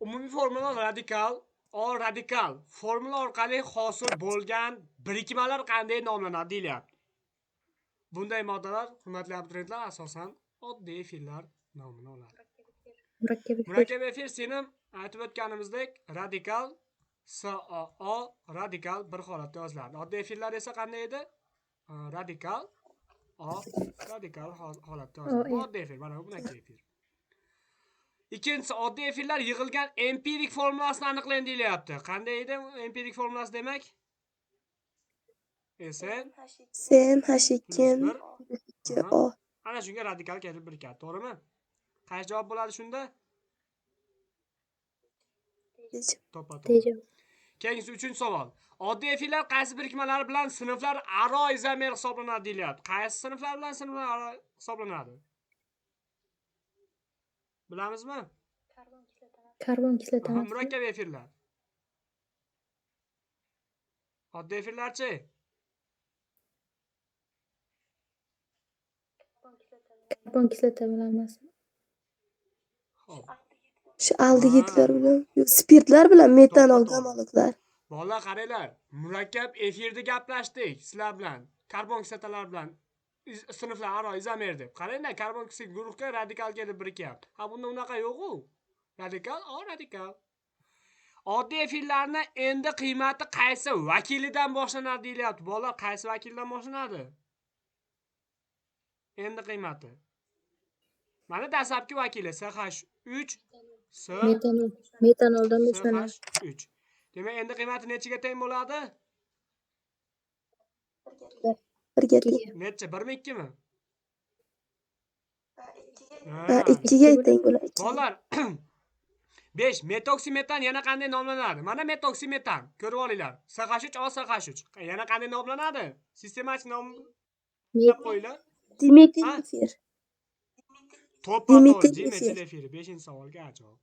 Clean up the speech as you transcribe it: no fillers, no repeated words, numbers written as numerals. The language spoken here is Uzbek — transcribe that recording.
Umumiy formula radikal, radikal formula orqali hosil bo'lgan birikmalar qanday nomlanadi deyilyapti. Bunday moddalar, hurmatli abituriyentlar, asosan oddiy efirlar nomini oladi. Murakkab efir senim aytib o'tganimizdek radikal SOO radikal bir holatda yoziladi. Oddiy efirlar esa qanday edi? Radikal radikal holatda yoziladi. Oddiy efir, mana bu bunaqa efir. Ikkinchisi, oddiy efirlar yig'ilgan empirik formulasini aniqlang deyilyapti. Qanday edi empirik formulasi demak? Sn H2O. Ana shunga radikal kelib birikadi, to'g'rimi? Qaysi javob bo'ladi shunda? To'ppa-to'g'ri. Keyingi 3-savol. Oddiy efirlar qaysi birikmalari bilan sinflar aro izomer hisoblanadi deyilyapti. Qaysi sinflar bilan sinflar aro hisoblanadi? Bilamizmi? Karbon kislota. Murakkab efirlar. Oddiy efirlarchi? Karbon kislota bilamiz. Xo'p. Shu aldegiddlar bilan, spirtlar bilan metanol gamoloklar. Bolalar qaranglar, murakkab efirda gaplashdik sizlar bilan. Karbon kislotalar bilan sinflar aro izomer deb. Qaranglar, karbon kislota guruhga radikal kelib birikyapti. Ha, bunda unaqa yo'q-ku. Radikal, radikal. Oddiy efirlarni endi qiymati qaysi vakilidan boshlanadi deyilyapti. Bolalar, qaysi vakildan boshlanadi? Endi qiymati. Mana dastlabki vakili SH3 metanoldan boshlanadi. SH3. Demak, endi qiymati nechaga teng bo'ladi? 1 ga teng. Necha? 1mi 2mi? 2 ga teng bo'ladi. Bolalar 5. Metoksimetan yana qanday nomlanadi? Mana metoksimetan. Ko'rib olinglar. SH3 OSH3. Yana qanday nomlanadi? Sistematik nom qo'yinglar. Dimetil efir. To'ppa-to'g'ri, dimetil efiri. 5-savolga javob.